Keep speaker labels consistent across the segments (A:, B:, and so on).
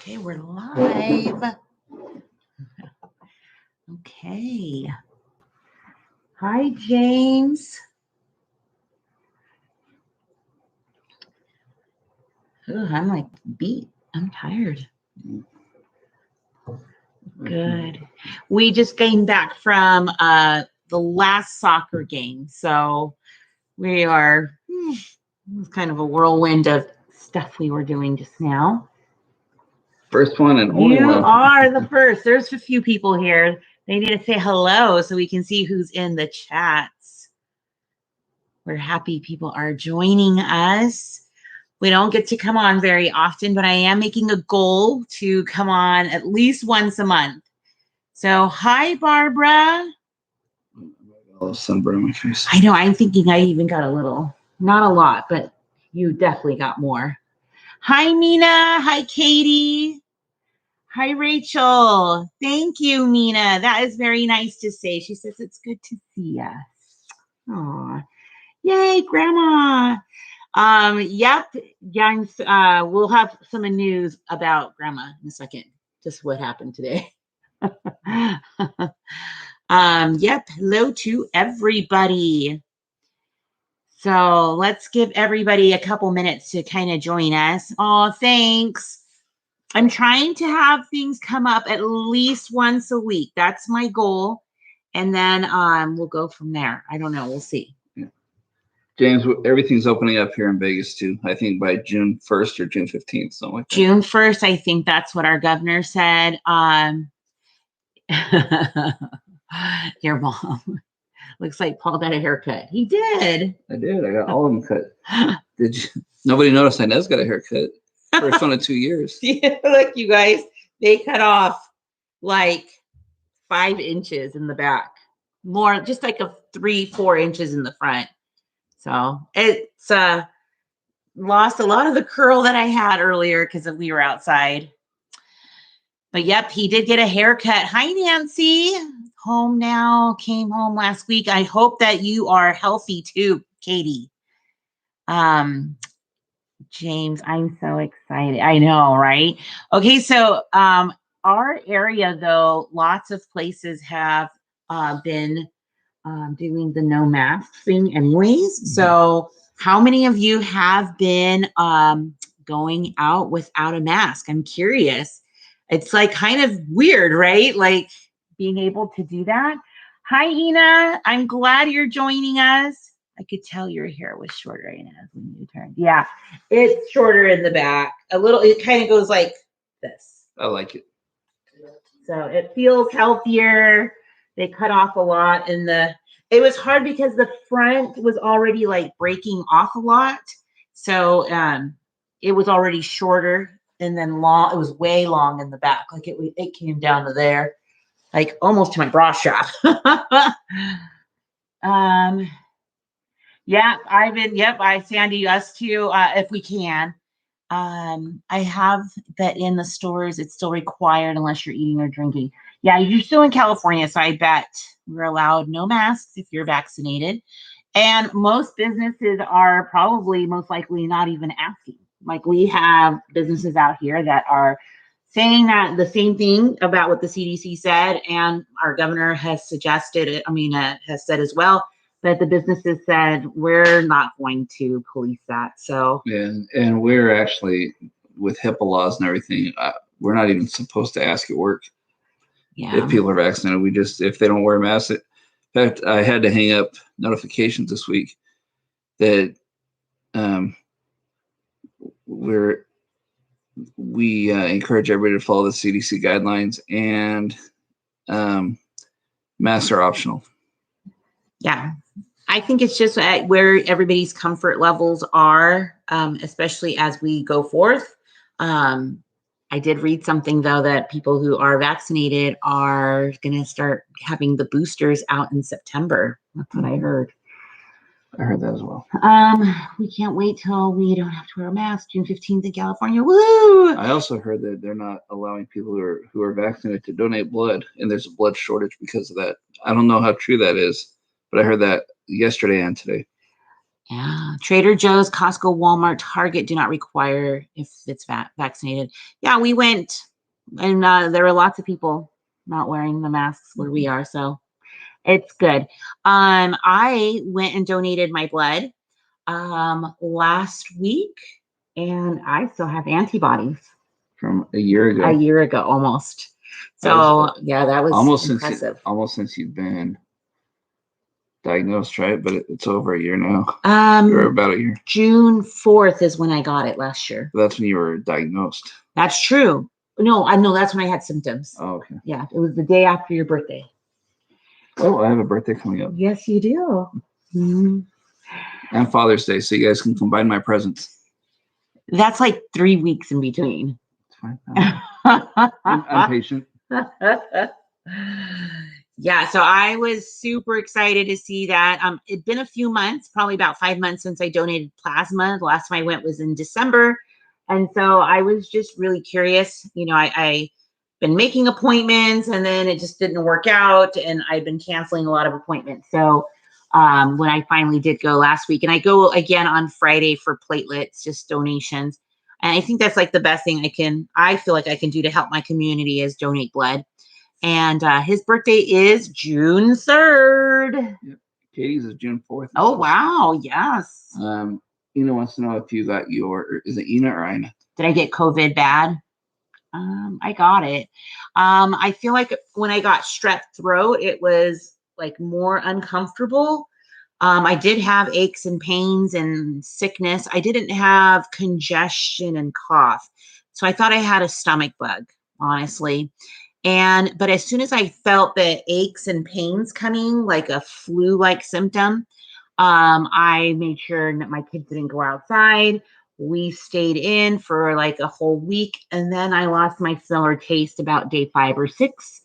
A: Okay, we're live. Okay. Hi, James. Ooh, I'm like beat. I'm tired. Good. We just came back from the last soccer game. So we are it was kind of a whirlwind of stuff we were doing just now.
B: First one and only
A: You
B: one.
A: are the first. There's a few people here. They need to say hello so we can see who's in the chats. We're happy people are joining us. We don't get to come on very often, but I am making a goal to come on at least once a month. So, hi, Barbara.
B: Oh, sunburn on my face.
A: I know, I'm thinking I even got a little, not a lot, but you definitely got more. Hi, Mina. Hi, Katie. Hi, Rachel. Thank you, Mina. That is very nice to say. She says it's good to see us. Aw. Yay, Grandma. Yep, young. We'll have some news about Grandma in a second. Just what happened today. Yep. Hello to everybody. So let's give everybody a couple minutes to kind of join us. Oh, thanks. I'm trying to have things come up at least once a week. That's my goal, and then we'll go from there. I don't know. We'll see.
B: James, everything's opening up here in Vegas too. I think by June 1st or June 15th, something like that.
A: June 1st, I think that's what our governor said. Your mom looks like Paul got a haircut. He did.
B: I did. I got all of them cut. Did you? Nobody noticed Ines got a haircut. First one in 2 years.
A: Yeah, look, you guys, they cut off like 5 inches in the back, more just like a 3-4 inches in the front. So it's lost a lot of the curl that I had earlier because we were outside. But yep, he did get a haircut. Hi, Nancy. Home now. Came home last week. I hope that you are healthy too, Katie. James, I'm so excited. I know, right? Okay, so our area, though, lots of places have been doing the no mask thing anyways. Mm-hmm. So how many of you have been going out without a mask? I'm curious. It's like kind of weird, right? Like being able to do that. Hi, Ina. I'm glad you're joining us. I could tell your hair was shorter, Ina, when you turned. Yeah, it's shorter in the back. A little, it kind of goes like this.
B: I like it.
A: So it feels healthier. They cut off a lot in the, it was hard because the front was already like breaking off a lot. So it was already shorter and then long. It was way long in the back. Like it came down to there, like almost to my bra strap. Yeah, Sandy, us too, if we can. I have that in the stores, it's still required unless you're eating or drinking. Yeah, you're still in California, so I bet we're allowed no masks if you're vaccinated. And most businesses are probably most likely not even asking. Like we have businesses out here that are saying that the same thing about what the CDC said, and our governor has suggested it. Has said as well. But the businesses said, we're not going to police that. So
B: and we're actually, with HIPAA laws and everything, we're not even supposed to ask at work if people are vaccinated. We just, if they don't wear masks. In fact, I had to hang up notifications this week that we encourage everybody to follow the CDC guidelines, and masks are optional.
A: Yeah. I think it's just where everybody's comfort levels are, especially as we go forth. I did read something, though, that people who are vaccinated are going to start having the boosters out in September. That's what I heard.
B: I heard that as well.
A: We can't wait till we don't have to wear a mask. June 15th in California. Woo!
B: I also heard that they're not allowing people who are vaccinated to donate blood, and there's a blood shortage because of that. I don't know how true that is, but I heard that yesterday and today.
A: Yeah. Trader Joe's, Costco, Walmart, Target do not require if it's vaccinated. Yeah, we went, and there were lots of people not wearing the masks where we are. So it's good. I went and donated my blood last week, and I still have antibodies
B: from a year ago.
A: A year ago, almost. So yeah, that was
B: almost
A: impressive.
B: Since you've been diagnosed, right? But it's over a year now. Or about a year.
A: June 4th is when I got it last year.
B: That's when you were diagnosed.
A: That's true. No, I know that's when I had symptoms.
B: Oh, okay.
A: Yeah, it was the day after your birthday.
B: Oh, I have a birthday coming up.
A: Yes, you do. Mm-hmm.
B: And Father's Day, so you guys can combine my presents.
A: That's like 3 weeks in between.
B: It's fine. I'm patient.
A: Yeah, so I was super excited to see that. It'd been a few months, probably about 5 months since I donated plasma. The last time I went was in December. And so I was just really curious. You know, I been making appointments and then it just didn't work out. And I've been canceling a lot of appointments. So when I finally did go last week, and I go again on Friday for platelets, just donations. And I think that's like the best thing I feel like I can do to help my community is donate blood. And his birthday is June 3rd.
B: Yep. Katie's is June 4th.
A: Oh, wow. Yes.
B: Ina wants to know if you got is it Ina or Ina?
A: Did I get COVID bad? I got it. I feel like when I got strep throat, it was like more uncomfortable. I did have aches and pains and sickness. I didn't have congestion and cough. So I thought I had a stomach bug, honestly. But as soon as I felt the aches and pains coming, like a flu-like symptom, I made sure that my kids didn't go outside. We stayed in for like a whole week, and then I lost my smell or taste about day 5 or 6.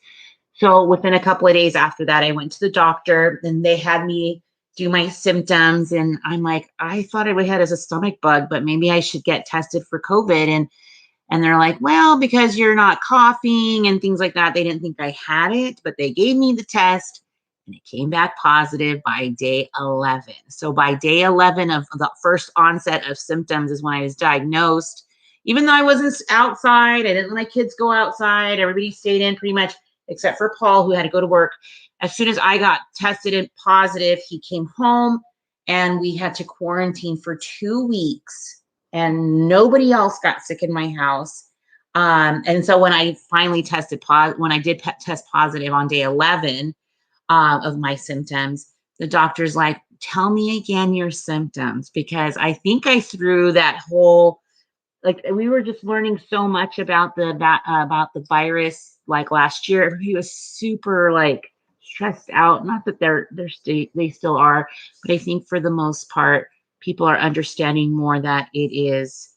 A: So within a couple of days after that, I went to the doctor, and they had me do my symptoms, and I'm like, I thought I had as a stomach bug, but maybe I should get tested for COVID. And they're like, well, because you're not coughing and things like that, they didn't think I had it, but they gave me the test and it came back positive by day 11. So by day 11 of the first onset of symptoms is when I was diagnosed. Even though I wasn't outside, I didn't let my kids go outside. Everybody stayed in pretty much except for Paul, who had to go to work. As soon as I got tested and positive, he came home and we had to quarantine for 2 weeks. And nobody else got sick in my house. And so when I finally when I did test positive on day 11 of my symptoms, the doctor's like, tell me again your symptoms, because I think I threw that whole, like, we were just learning so much about the virus. Like last year, he was super like stressed out. Not that they still are, but I think for the most part, people are understanding more that it is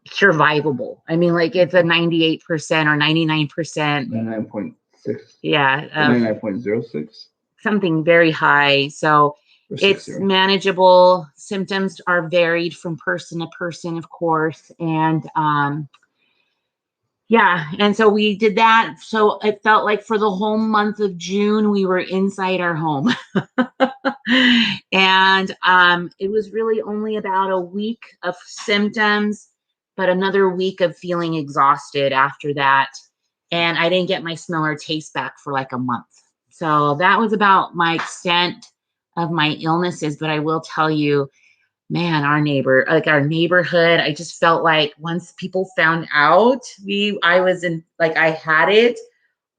A: survivable. I mean, like it's a 98% or 99%.
B: 99.6.
A: Yeah.
B: 99.06.
A: Something very high. So it's manageable. Symptoms are varied from person to person, of course. And yeah. And so we did that. So it felt like for the whole month of June, we were inside our home. And it was really only about a week of symptoms, but another week of feeling exhausted after that. And I didn't get my smell or taste back for like a month. So that was about my extent of my illnesses. But I will tell you, man, our neighborhood, I just felt like once people found out I was in, like, I had it,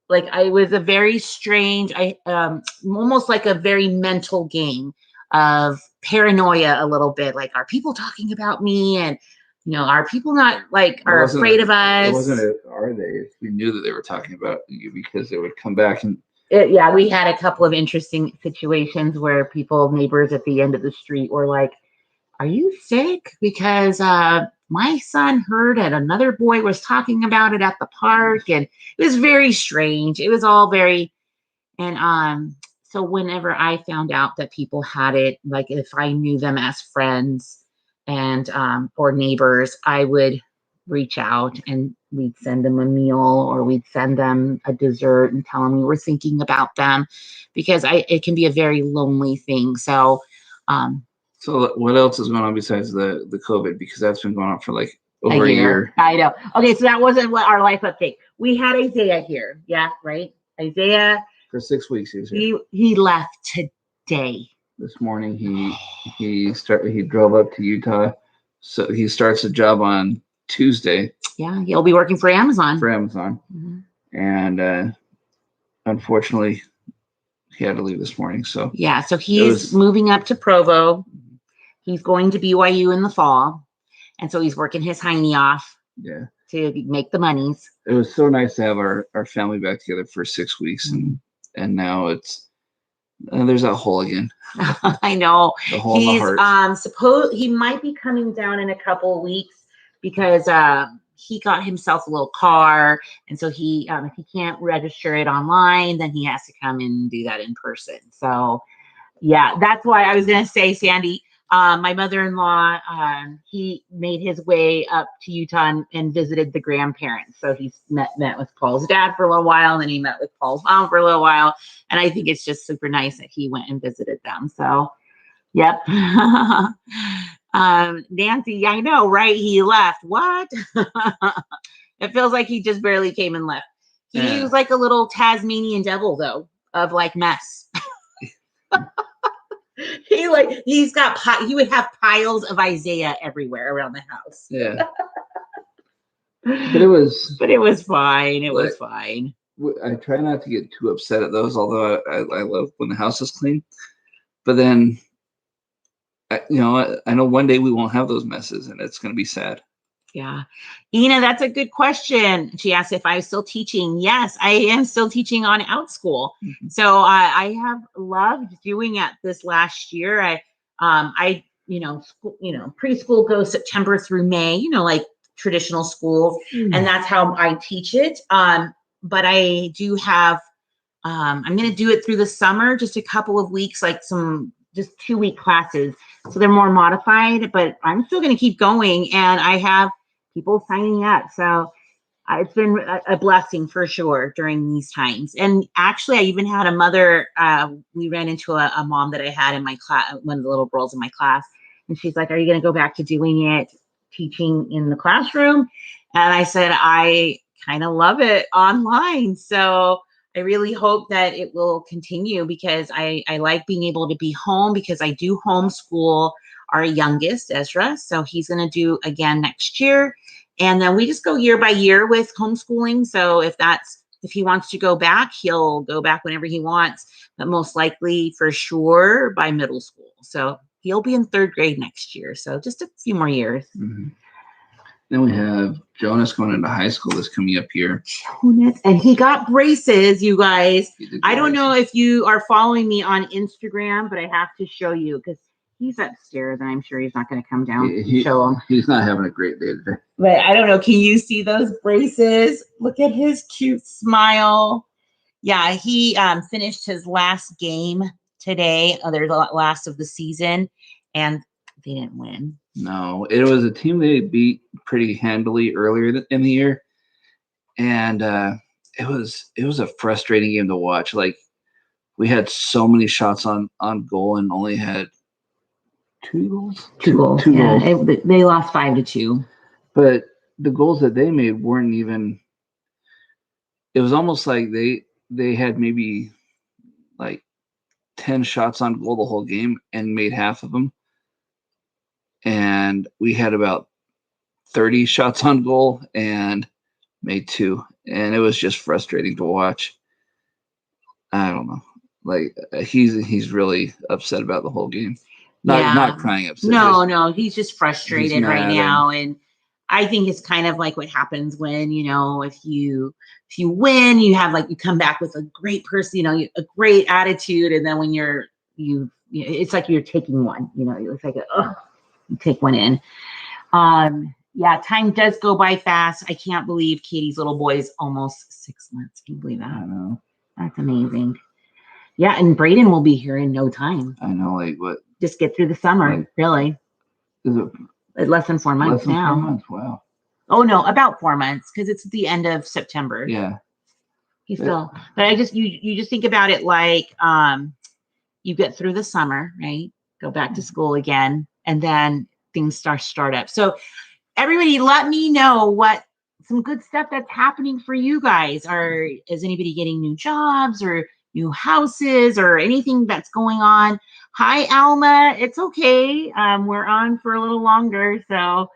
A: like I was a very strange, almost like a very mental game of paranoia a little bit. Like, are people talking about me? And, are people not are afraid of us?
B: It wasn't are they? We knew that they were talking about you because they would come back and.
A: Yeah, we had a couple of interesting situations where neighbors at the end of the street were like, are you sick? Because my son heard that another boy was talking about it at the park, and it was very strange. It was all very, and so whenever I found out that people had it, like if I knew them as friends and or neighbors, I would reach out and we'd send them a meal or we'd send them a dessert and tell them we were thinking about them, because it can be a very lonely thing. So
B: So what else is going on besides the COVID? Because that's been going on for like
A: A
B: over a
A: year.
B: year.
A: I know. Okay, so that wasn't what our life update. We had Isaiah here. Yeah, right. Isaiah
B: For 6 weeks he was here.
A: he left today.
B: This morning he drove up to Utah. So he starts a job on Tuesday.
A: Yeah, he'll be working for Amazon.
B: Mm-hmm. And unfortunately, he had to leave this morning. So
A: yeah, so he's moving up to Provo. He's going to BYU in the fall, and so he's working his hiney off.
B: Yeah,
A: to make the monies.
B: It was so nice to have our family back together for 6 weeks, and now it's there's that hole again.
A: I know.
B: The hole in the heart.
A: He might be coming down in a couple of weeks because he got himself a little car, and so he if he can't register it online, then he has to come and do that in person. So yeah, that's why I was gonna say, Sandy, my mother-in-law, he made his way up to Utah and visited the grandparents. So he's met with Paul's dad for a little while, and then he met with Paul's mom for a little while. And I think it's just super nice that he went and visited them. So, yep. Nancy, I know, right? He left. What? It feels like he just barely came and left. He was like a little Tasmanian devil, though, of like mess. He would have piles of Isaiah everywhere around the house.
B: Yeah. But it was
A: fine. It was fine.
B: I try not to get too upset at those, although I love when the house is clean. But then, I know one day we won't have those messes, and it's going to be sad.
A: Yeah. Ina, that's a good question. She asked if I was still teaching. Yes, I am still teaching on OutSchool. Mm-hmm. So I have loved doing it this last year. Preschool goes September through May, like traditional school. And that's how I teach it. But I do have, I'm going to do it through the summer, just a couple of weeks, like just 2-week classes. So they're more modified, but I'm still going to keep going. And I have people signing up. So it's been a blessing for sure during these times. And actually, I even had a mother, we ran into a mom that I had in my class, one of the little girls in my class. And she's like, are you going to go back to doing it, teaching in the classroom? And I said, I kind of love it online. So I really hope that it will continue because I like being able to be home because I do homeschool our youngest, Ezra. So he's going to do again next year. And then we just go year by year with homeschooling. So if he wants to go back, he'll go back whenever he wants, but most likely for sure by middle school. So he'll be in 3rd grade next year. So just a few more years.
B: Mm-hmm. Then we have Jonas going into high school this coming up here.
A: Jonas, and he got braces, you guys. I don't know if you are following me on Instagram, but I have to show you because he's upstairs and I'm sure he's not going to come down and show him.
B: He's not having a great day today.
A: But I don't know. Can you see those braces? Look at his cute smile. Yeah, he finished his last game today. They're the last of the season, and they didn't win.
B: No, it was a team they beat pretty handily earlier in the year, and it was a frustrating game to watch. Like we had so many shots on goal and only had 2 goals.
A: 2 goals. They lost 5-2.
B: But the goals that they made weren't even. It was almost like they had maybe like 10 shots on goal the whole game and made half of them. And we had about 30 shots on goal and made 2. And it was just frustrating to watch. I don't know. Like he's really upset about the whole game. Not crying upset.
A: No, he's just frustrated right now. And I think it's kind of like what happens when, if you win, you have you come back with a great person, a great attitude. And then when it's like you're taking one, it's like, you take one in. Time does go by fast. I can't believe Katie's little boy is almost 6 months. Can you believe that?
B: I know.
A: That's amazing. Yeah, and Braden will be here in no time.
B: I know, what?
A: Just get through the summer, really. Is it less than 4 months now?
B: 4 months, wow.
A: Oh no, about 4 months because it's the end of September.
B: Yeah.
A: He's still, but you just think about it like you get through the summer, right? go back to school again, and then things start up. So everybody, let me know what some good stuff that's happening for you guys. Is anybody getting new jobs or new houses or anything that's going on? Hi, Alma. It's okay. We're on for a little longer, so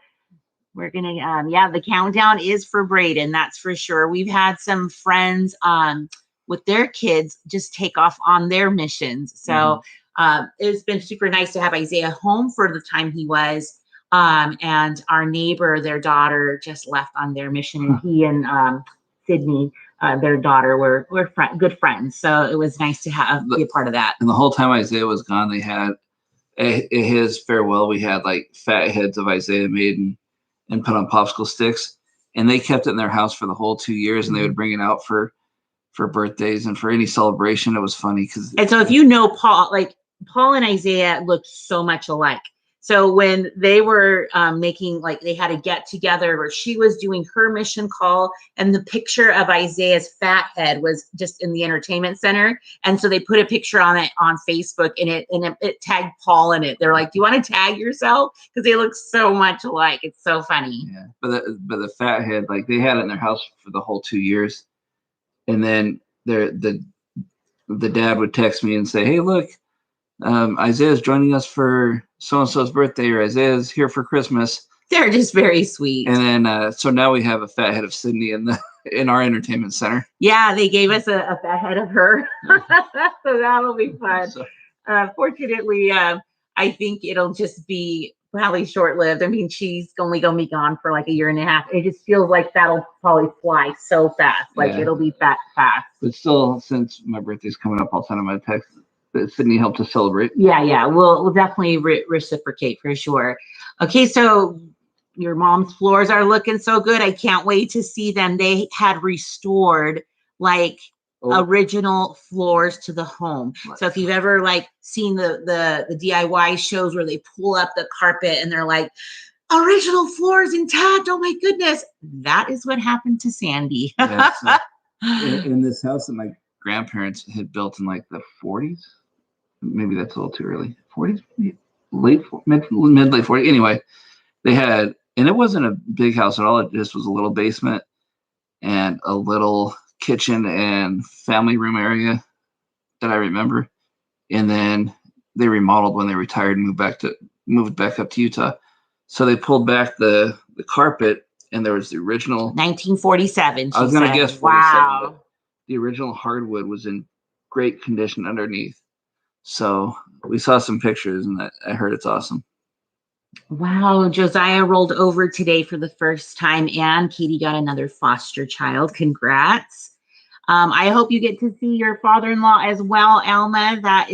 A: we're gonna. The countdown is for Braden. That's for sure. We've had some friends with their kids just take off on their missions. So it's been super nice to have Isaiah home for the time he was. And our neighbor, their daughter, just left on their mission, and he and Sydney, their daughter, were good friends. So it was nice to be a part of that.
B: And the whole time Isaiah was gone, they had his farewell. We had like fat heads of Isaiah made and put on popsicle sticks, and they kept it in their house for the whole 2 years, and they would bring it out for birthdays and for any celebration. It was funny because.
A: And so if you know Paul, like Paul and Isaiah looked so much alike. So when they were making, like, they had a get together where she was doing her mission call, and the picture of Isaiah's fat head was just in the entertainment center. And so they put a picture on it on Facebook, and it tagged Paul in it. They're like, "Do you want to tag yourself?" Because they look so much alike. It's so funny.
B: Yeah, but the fat head, like, they had it in their house for the whole 2 years, and then the dad would text me and say, "Hey, look. Isaiah's joining us for so-and-so's birthday, or Isaiah's here for Christmas."
A: They're just very sweet.
B: And then, so now we have a fat head of Sydney in our entertainment center.
A: Yeah, they gave us a fat head of her. So that'll be fun. Fortunately, I think it'll just be probably short-lived. I mean, she's only going to be gone for like a year and a half. It just feels like that'll probably fly so fast. Like, it'll be fast.
B: But still, since my birthday's coming up, I'll send him a text that Sydney helped us celebrate.
A: Yeah, we'll definitely reciprocate for sure. Okay, so your mom's floors are looking so good. I can't wait to see them. They had restored like original floors to the home. So if you've ever like seen the DIY shows where they pull up the carpet and they're like, original floors intact, oh my goodness, that is what happened to Sandy.
B: In this house that my grandparents had built in like the 40s. Maybe that's a little too early. 40s, mid late 40s. Anyway, they had, and it wasn't a big house at all. It just was a little basement and a little kitchen and family room area that I remember. And then they remodeled when they retired and moved back up to Utah. So they pulled back the carpet, and there was the original
A: 1947.
B: I was going to guess 47. Wow. The original hardwood was in great condition underneath. So we saw some pictures, and I heard it's awesome.
A: Wow. Josiah rolled over today for the first time, and Katie got another foster child. Congrats. I hope you get to see your father-in-law as well, Alma. That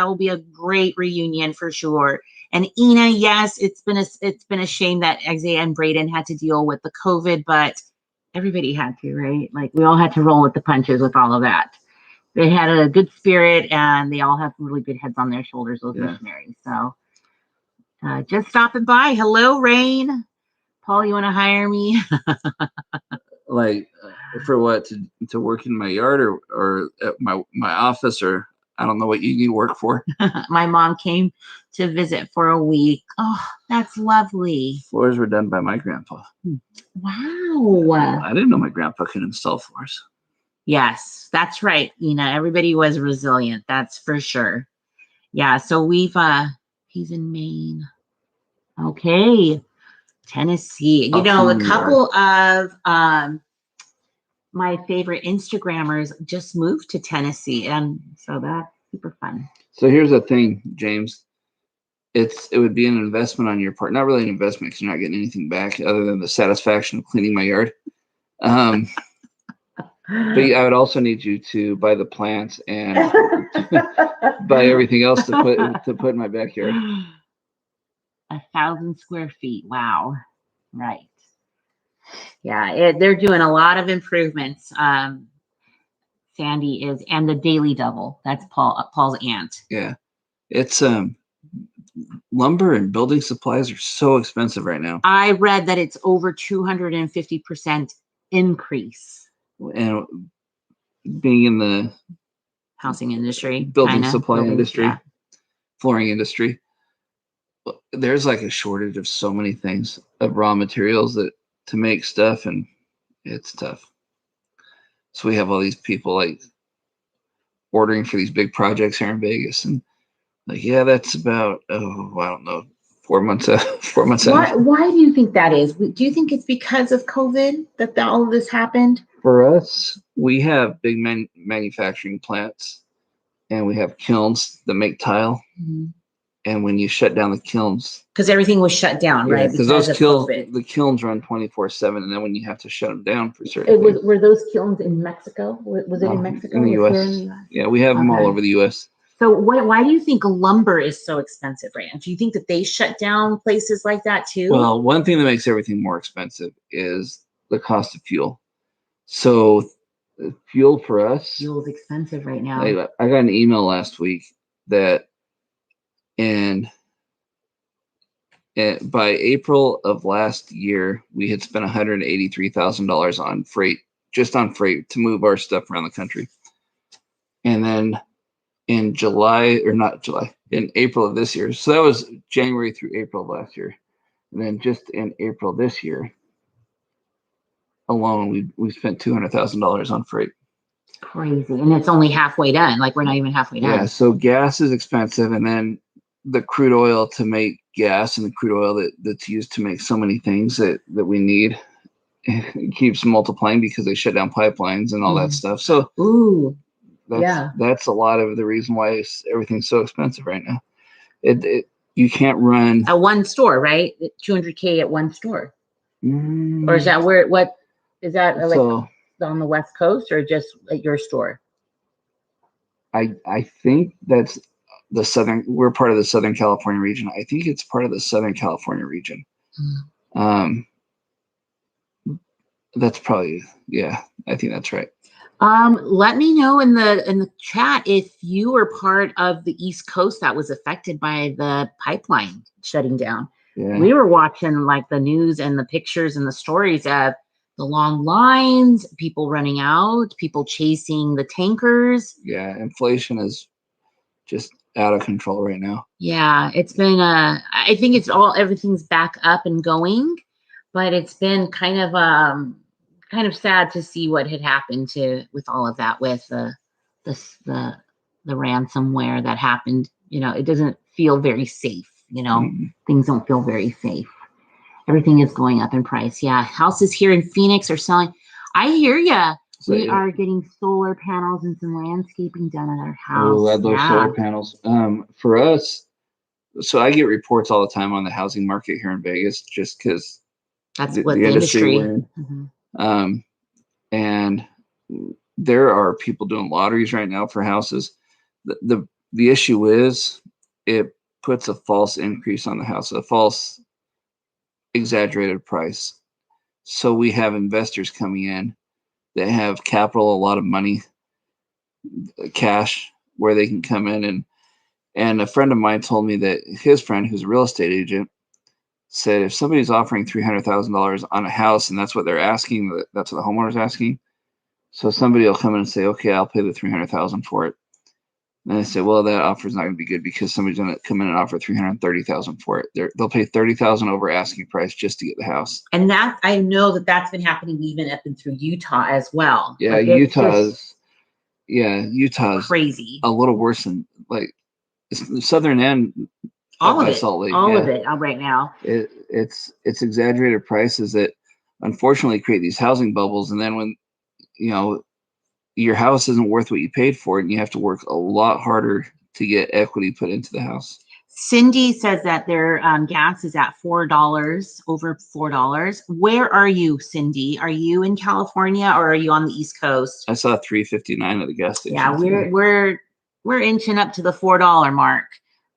A: will be a great reunion for sure. And Ina, yes, it's been a shame that Isaiah and Braden had to deal with the COVID, but everybody had to, right? Like, we all had to roll with the punches with all of that. They had a good spirit, and they all have really good heads on their shoulders, those missionaries. So just stopping by. Hello, Rain. Paul, you want to hire me?
B: Like, for what? To work in my yard or at my office, or I don't know what you need work for.
A: My mom came to visit for a week. Oh, that's lovely.
B: Floors were done by my grandpa.
A: Wow.
B: I didn't know my grandpa could install floors.
A: Yes, that's right. Everybody was resilient. That's for sure. Yeah. So he's in Maine. Okay. Tennessee. A couple of my favorite Instagrammers just moved to Tennessee, and so that's super fun.
B: So here's the thing, James. It would be an investment on your part. Not really an investment because you're not getting anything back other than the satisfaction of cleaning my yard. But I would also need you to buy the plants and buy everything else to put in my backyard.
A: 1,000 square feet. Wow. Right. Yeah, they're doing a lot of improvements. Sandy is, and the Daily Double. That's Paul's aunt.
B: Yeah. It's lumber and building supplies are so expensive right now.
A: I read that it's over 250% increase.
B: And being in the
A: housing industry,
B: building supply industry, flooring industry, there's like a shortage of so many things of raw materials that to make stuff, and it's tough. So we have all these people like ordering for these big projects here in Vegas, and like, yeah, that's about I don't know, 4 months out. 4 months out.
A: Why do you think that is? Do you think it's because of COVID that all of this happened?
B: For us, we have big manufacturing plants, and we have kilns that make tile. Mm-hmm. And when you shut down the kilns,
A: because everything was shut down, right?
B: Because those the kilns run 24/7, and then when you have to shut them down for certain things.
A: Were those kilns in Mexico? Was it in Mexico?
B: In the U.S. Yeah, we have them all over the U.S.
A: So why do you think lumber is so expensive right now? Do you think that they shut down places like that too?
B: Well, one thing that makes everything more expensive is the cost of fuel. So fuel for us,
A: fuel is expensive right now.
B: I got an email last week that by April of last year, we had spent $183,000 on freight, just on freight to move our stuff around the country. And then in April of this year, so that was January through April of last year. And then just in April this year alone, we spent $200,000 on freight.
A: Crazy. And it's only halfway done. Like we're not even halfway done.
B: Yeah. So gas is expensive, and then the crude oil to make gas and the crude oil that's used to make so many things that we need, it keeps multiplying because they shut down pipelines and all that stuff. So that's a lot of the reason why everything's so expensive right now. You can't run
A: at one store, right? $200K at one store. Or is that what is that like on the West Coast or just at your store?
B: I think that's we're part of the Southern California region. I think it's part of the Southern California region. That's probably, I think that's right.
A: Let me know in the chat if you were part of the East Coast that was affected by the pipeline shutting down. Yeah. We were watching like the news and the pictures and the stories of the long lines, people running out, people chasing the tankers.
B: Yeah, inflation is just out of control right now.
A: Yeah, it's been I think everything's back up and going, but it's been kind of sad to see what had happened with all of that, with the ransomware that happened. It doesn't feel very safe. Things don't feel very safe. Everything is going up in price. Yeah, houses here in Phoenix are selling. I hear ya. We are getting solar panels and some landscaping done at our house.
B: Oh, those solar panels. For us, so I get reports all the time on the housing market here in Vegas, just because
A: that's what the industry we're in.
B: Mm-hmm. And there are people doing lotteries right now for houses. The issue is it puts a false increase on the house, a false exaggerated price. So we have investors coming in that have capital, a lot of money, cash, where they can come in. And a friend of mine told me that his friend, who's a real estate agent, said if somebody's offering $300,000 on a house and that's what they're asking, that's what the homeowner's asking. So somebody will come in and say, okay, I'll pay the $300,000 for it. And they say, well, that offer is not going to be good because somebody's going to come in and offer $330,000 for it. They'll pay $30,000 over asking price just to get the house.
A: And that, I know that's been happening even up and through Utah as well.
B: Yeah, like Utah's
A: crazy.
B: A little worse than like southern end.
A: All of it right now.
B: It's exaggerated prices that unfortunately create these housing bubbles, and then when your house isn't worth what you paid for it, and you have to work a lot harder to get equity put into the house.
A: Cindy says that their gas is at $4, over $4. Where are you, Cindy? Are you in California or are you on the East Coast?
B: I saw $3.59 at the gas station.
A: Yeah, we're inching up to the $4 mark.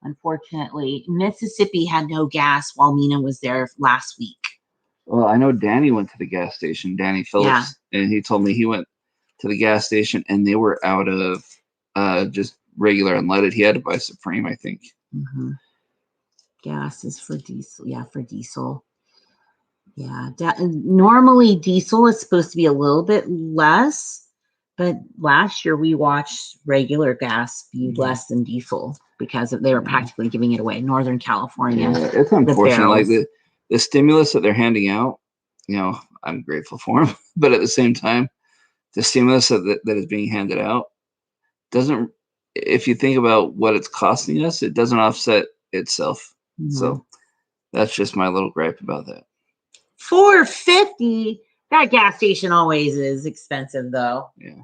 A: Unfortunately, Mississippi had no gas while Mina was there last week.
B: Well, I know Danny went to the gas station, Danny Phillips, and he told me he went to the gas station and they were out of just regular unleaded. He had to buy Supreme, I think.
A: Mm-hmm. Gas is for diesel. Yeah, for diesel. Yeah, normally diesel is supposed to be a little bit less, but last year we watched regular gas be less than diesel. because they were practically giving it away. Northern California.
B: Yeah, it's unfortunate. Like the stimulus that they're handing out, I'm grateful for them. But at the same time, the stimulus that is being handed out doesn't, if you think about what it's costing us, it doesn't offset itself. Mm-hmm. So that's just my little gripe about that.
A: $4.50. That gas station always is expensive, though.
B: Yeah.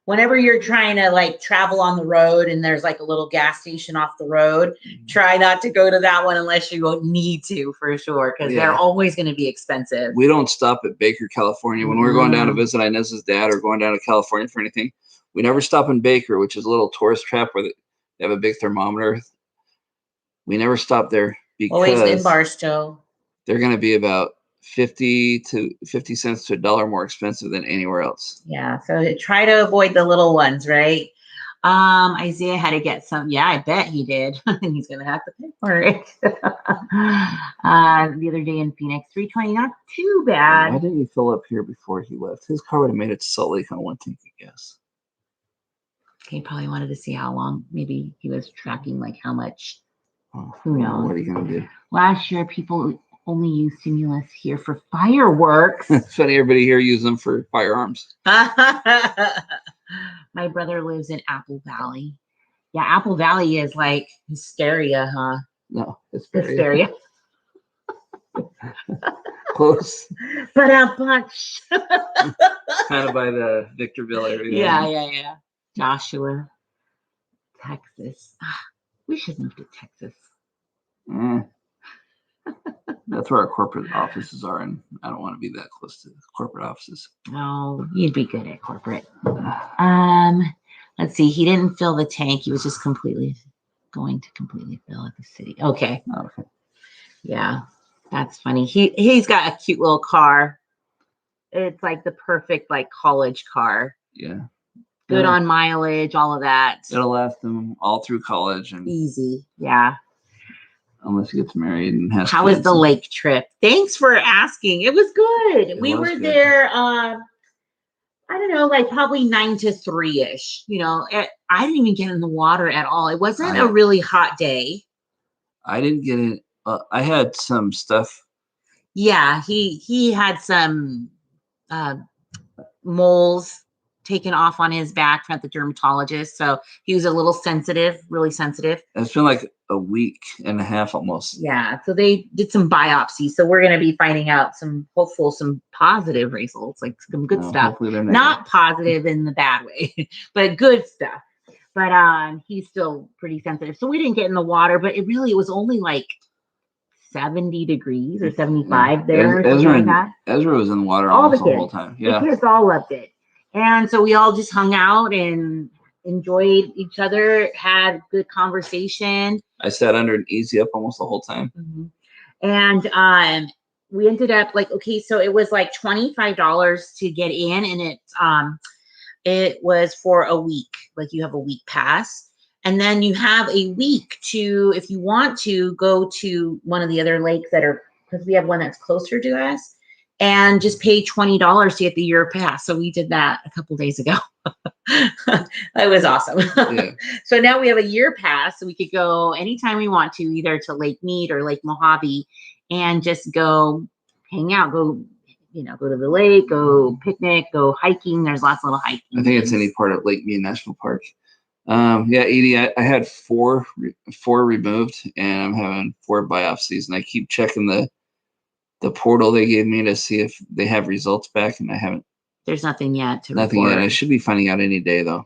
A: Whenever you're trying to like travel on the road and there's like a little gas station off the road, try not to go to that one unless you need to, for sure, because they're always going to be expensive.
B: We don't stop at Baker, California. When we're going down to visit Inez's dad or going down to California for anything, we never stop in Baker, which is a little tourist trap where they have a big thermometer. We never stop there because
A: always in Barstow.
B: They're going to be about 50 cents to $1 more expensive than anywhere else.
A: Yeah, so try to avoid the little ones, right? Isaiah had to get some. Yeah, I bet he did. And he's going to have to pay for it. The other day in Phoenix, $3.20, not too bad.
B: Why didn't he fill up here before he left? His car would have made it to Salt Lake on one tank, I guess.
A: He probably wanted to see how long. Maybe he was tracking like how much.
B: Who knows? What are you going to do?
A: Last year, people only use stimulus here for fireworks.
B: It's funny, everybody here uses them for firearms.
A: My brother lives in Apple Valley. Yeah, Apple Valley is like hysteria, huh?
B: No, hysteria. Close.
A: But a bunch.
B: Kind of by the Victorville area.
A: Yeah. Joshua, Texas. We should move to Texas.
B: That's where our corporate offices are, and I don't want to be that close to corporate offices.
A: Oh, you'd be good at corporate. Let's see. He didn't fill the tank. He was just going to completely fill at the city. Okay. Yeah, that's funny. He's got a cute little car. It's like the perfect like college car.
B: Yeah.
A: Good on mileage, all of that.
B: It'll last them all through college and
A: easy. Yeah.
B: Unless he gets married and has
A: How was the lake trip? Thanks for asking. It was good. We were there, I don't know, like probably 9 to 3-ish. I didn't even get in the water at all. It wasn't a really hot day.
B: I didn't get in. I had some stuff.
A: Yeah, he had some moles taken off on his back from the dermatologist. So he was a little sensitive, really sensitive.
B: It's been like a week and a half almost.
A: Yeah. So they did some biopsies. So we're going to be finding out some positive results, like some good stuff. Not positive in the bad way, but good stuff. But he's still pretty sensitive. So we didn't get in the water, but it was only like 70 degrees or 75 there.
B: Ezra was in the water almost the whole time. Yeah.
A: The kids all loved it. And so we all just hung out and enjoyed each other, had good conversation.
B: I sat under an easy up almost the whole time.
A: Mm-hmm. And we ended up so it was like $25 to get in, and it was for a week. Like you have a week pass. And then you have a week to, if you want to, go to one of the other lakes because we have one that's closer to us, and just pay $20 to get the year pass. So we did that a couple days ago. It was awesome. Yeah. So now we have a year pass, so we could go anytime we want to, either to Lake Mead or Lake Mojave, and just go hang out, go to the lake, go picnic, go hiking. There's lots of little hiking.
B: I think it's any part of Lake Mead National Park. Edie, I had four removed, and I'm having 4 biopsies, and I keep checking the portal they gave me to see if they have results back, and I haven't.
A: There's nothing yet
B: Nothing
A: report.
B: Yet. I should be finding out any day, though.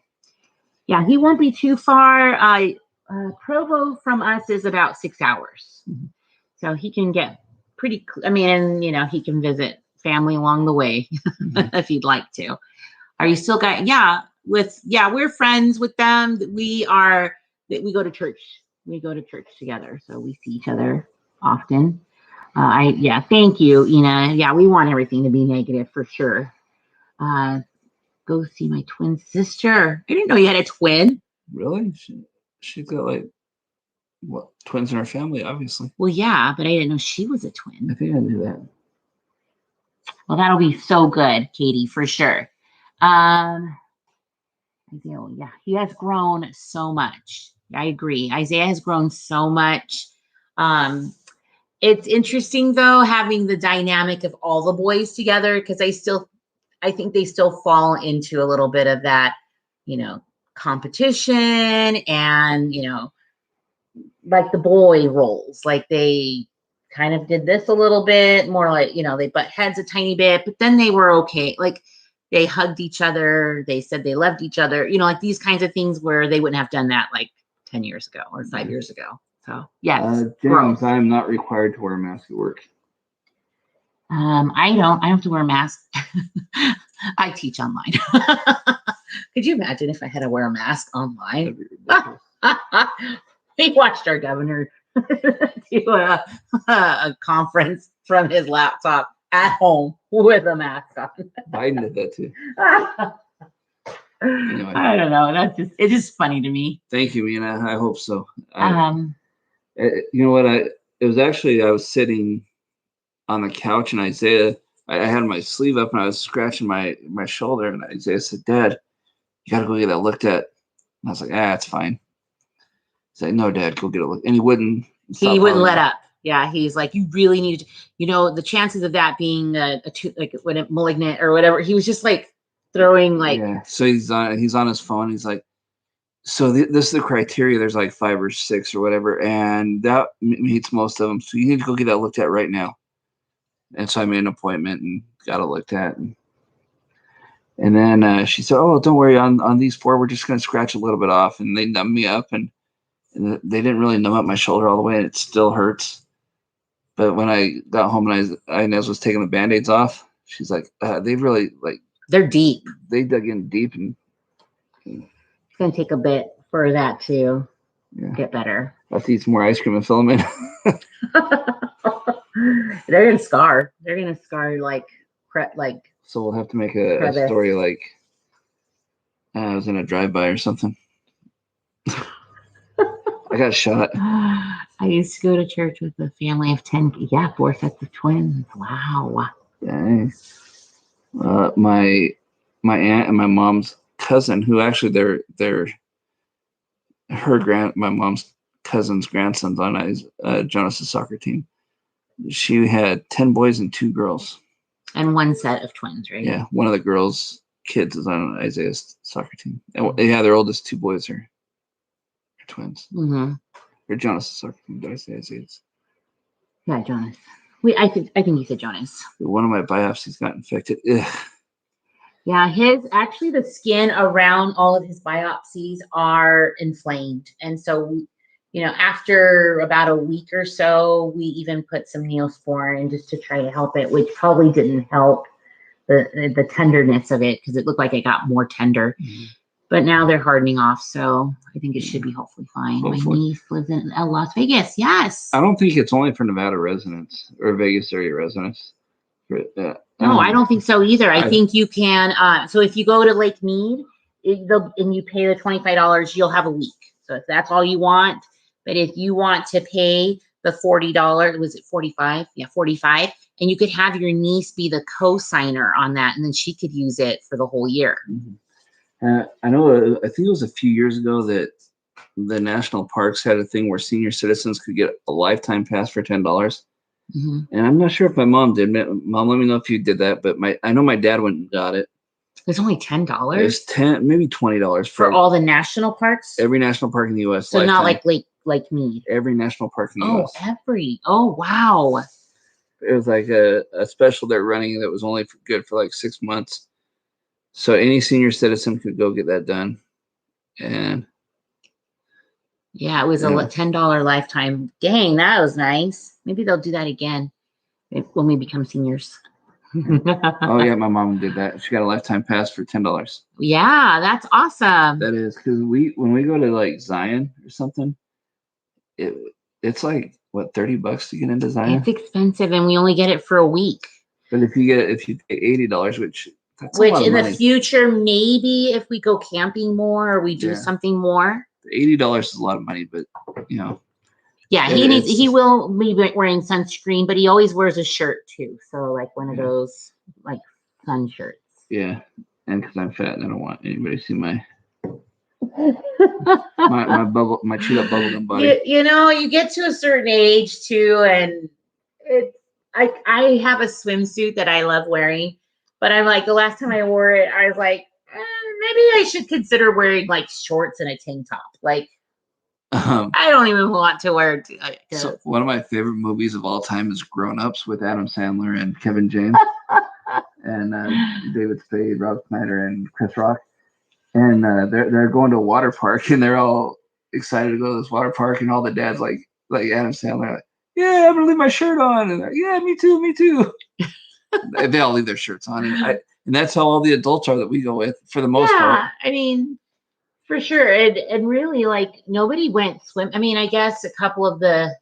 A: Yeah, he won't be too far. Provo from us is about 6 hours. Mm-hmm. So he can get pretty, he can visit family along the way if he'd like to. Are you still we're friends with them. We go to church. We go to church together. So we see each other often. Thank you, Ina. Yeah, we want everything to be negative for sure. Go see my twin sister. I didn't know you had a twin.
B: Really? She's got twins in her family, obviously.
A: Well, yeah, but I didn't know she was a twin.
B: I think I knew that.
A: Well, that'll be so good, Katie, for sure. Yeah, he has grown so much. I agree. Isaiah has grown so much. It's interesting though, having the dynamic of all the boys together, because I think they still fall into a little bit of that, competition and, like the boy roles. Like they kind of did this a little bit more, like, they butt heads a tiny bit, but then they were okay. Like they hugged each other. They said they loved each other, like these kinds of things where they wouldn't have done that like 10 years ago or 5 years ago. So yes,
B: James, I am not required to wear a mask at work.
A: I don't have to wear a mask. I teach online. Could you imagine if I had to wear a mask online? We watched our governor do a conference from his laptop at home with a mask on.
B: Biden did that too.
A: Anyway. I don't know. It's just funny to me.
B: Thank you, Mina. I hope so. You know what? It was actually, I was sitting on the couch and Isaiah, I had my sleeve up and I was scratching my shoulder, and Isaiah said, "Dad, you gotta go get that looked at." And I was like, "It's fine." He said, "No, Dad, go get it looked." And he wouldn't
A: let up. Yeah, he's like, "You really need to," the chances of that being malignant or whatever. He was just like throwing like.
B: Yeah. So he's on his phone. He's like, "So this is the criteria. There's like 5 or 6 or whatever, and that meets most of them. So you need to go get that looked at right now." And so I made an appointment and got it looked at. And then she said, "Oh, don't worry. On these 4, we're just going to scratch a little bit off." And they numbed me up, and they didn't really numb up my shoulder all the way, and it still hurts. But when I got home and Inez was taking the Band-Aids off, she's like, "They really
A: they're deep.
B: They dug in deep, and
A: it's going to take a bit for that to get better."
B: I have to eat some more ice cream and fill them in.
A: They're gonna scar. like.
B: So we'll have to make a story like I was in a drive-by or something. I got shot.
A: I used to go to church with a family of 10. Yeah, 4 sets of twins. Wow.
B: Dang. My aunt and my mom's cousin, who actually my mom's cousin's grandson's on Jonas's soccer team. She had 10 boys and 2 girls.
A: And 1 set of twins, right?
B: Yeah, one of the girls' kids is on Isaiah's soccer team. And their oldest 2 boys are twins.
A: Mm-hmm.
B: Or Jonas's soccer team. Did I say Isaiah's?
A: Yeah, Jonas. I think you said Jonas.
B: One of my biopsies got infected. Ugh.
A: Yeah, the skin around all of his biopsies are inflamed. And so, after about a week or so, we even put some Neosporin just to try to help it, which probably didn't help the tenderness of it, because it looked like it got more tender. Mm-hmm. But now they're hardening off, so I think it should be hopefully fine. Hopefully. My niece lives in Las Vegas. Yes.
B: I don't think it's only for Nevada residents or Vegas area residents.
A: No, I don't think so either. I think you can. So if you go to Lake Mead and you pay the $25, you'll have a week. So if that's all you want, but if you want to pay the $40, was it 45? Yeah, 45. And you could have your niece be the co-signer on that, and then she could use it for the whole year.
B: Mm-hmm. I know. I think it was a few years ago that the national parks had a thing where senior citizens could get a lifetime pass for $10. Mm-hmm. And I'm not sure if my mom did. Mom, let me know if you did that. But I know my dad went and got it.
A: It's only $10.
B: It's maybe $20
A: for all the national parks.
B: Every national park in the U.S.
A: So lifetime. Not like Mead.
B: Every national park in the U.S.
A: Oh wow.
B: It was like a special they're running that was only good for like 6 months. So any senior citizen could go get that done. And
A: yeah, it was a $10 lifetime. Dang, that was nice. Maybe they'll do that again when we become seniors.
B: Oh yeah, my mom did that. She got a lifetime pass for $10.
A: Yeah, that's awesome.
B: That is, because when we go to like Zion or something, it's like what, $30 to get into Zion.
A: It's expensive, and we only get it for a week.
B: But if you pay $80, which
A: in the future, maybe if we go camping more or we do something more.
B: $80 is a lot of money, but
A: Yeah, he will be wearing sunscreen, but he always wears a shirt too. So like one of those like sun shirts.
B: Yeah, and because I'm fat and I don't want anybody to see my my chewed up bubblegum body.
A: You know, you get to a certain age too, and I have a swimsuit that I love wearing, but I'm like, the last time I wore it, I was like, maybe I should consider wearing like shorts and a tank top. Like, I don't even want to wear.
B: So one of my favorite movies of all time is Grown Ups with Adam Sandler and Kevin James and David Spade, Rob Schneider, and Chris Rock. And they're going to a water park, and they're all excited to go to this water park, and all the dads like Adam Sandler, like, yeah, I'm gonna leave my shirt on, and yeah, me too. They all leave their shirts on, and that's how all the adults are that we go with for the most part.
A: I mean, for sure, and really, like, nobody went swim. I mean, I guess a couple of the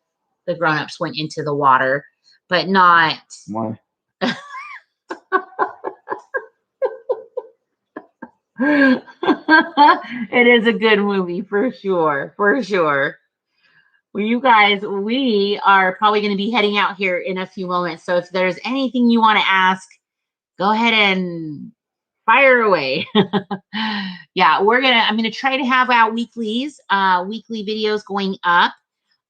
A: grown-ups went into the water, but not.
B: Why?
A: It is a good movie for sure. Well, you guys, we are probably going to be heading out here in a few moments. So if there's anything you want to ask, go ahead and fire away. Yeah, I'm gonna try to have our weekly videos going up.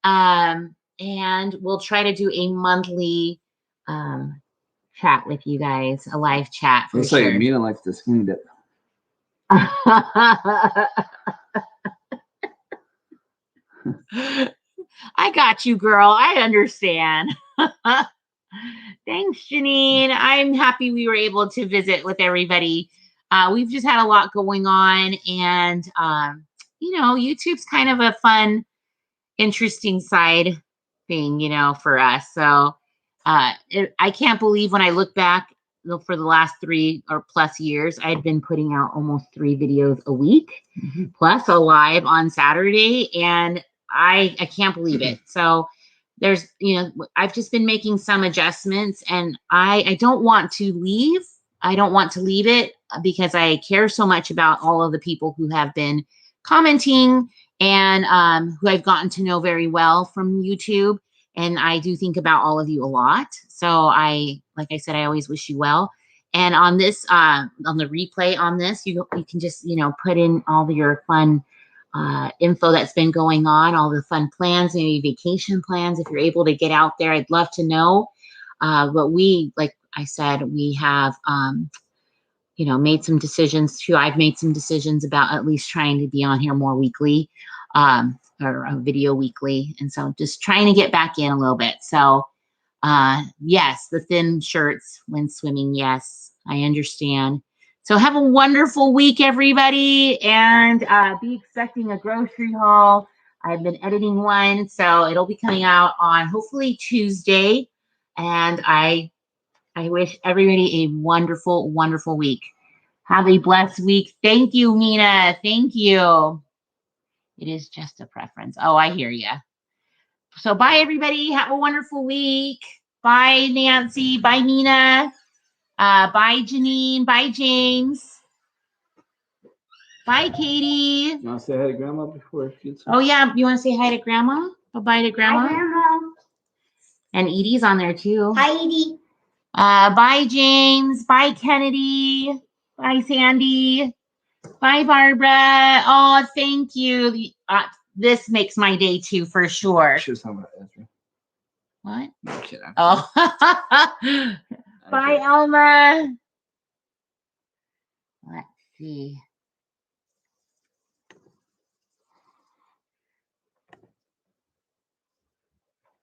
A: And we'll try to do a monthly chat with you guys, a live chat for sure.
B: Looks like Mina likes to skinny dip.
A: I got you, girl. I understand. Thanks, Janine. I'm happy we were able to visit with everybody. We've just had a lot going on, and YouTube's kind of a fun, interesting side thing, for us. So I can't believe when I look back for the last 3 or plus years, I'd been putting out almost 3 videos a week, plus a live on Saturday, and I can't believe it. So there's, I've just been making some adjustments, and I don't want to leave. I don't want to leave it because I care so much about all of the people who have been commenting and who I've gotten to know very well from YouTube. And I do think about all of you a lot. So like I said, I always wish you well. And on this, on the replay on this, you can just, put in all of your fun info that's been going on, all the fun plans, maybe vacation plans. If you're able to get out there, I'd love to know. But like I said, we have, made some decisions too. I've made some decisions about at least trying to be on here more weekly, or a video weekly. And so just trying to get back in a little bit. So, yes, the thin shirts when swimming. Yes, I understand. So have a wonderful week, everybody, and be expecting a grocery haul. I've been editing one, so it'll be coming out on hopefully Tuesday. And I wish everybody a wonderful, wonderful week. Have a blessed week. Thank you, Mina. Thank you. It is just a preference. Oh, I hear you. So bye, everybody. Have a wonderful week. Bye, Nancy. Bye, Mina. Bye, Janine. Bye, James. Bye, Katie.
B: You want to say hi to Grandma before she gets
A: Oh, yeah. You want to say hi to Grandma? Bye to Grandma.
C: Hi, Grandma.
A: And Edie's on there, too.
C: Hi, Edie.
A: Bye, James. Bye, Kennedy. Bye, Sandy. Bye, Barbara. Oh, thank you. This makes my day, too, for sure.
B: She was talking about Ezra.
A: What?
B: No, kidding.
A: Oh. Bye, Elma. Let's see.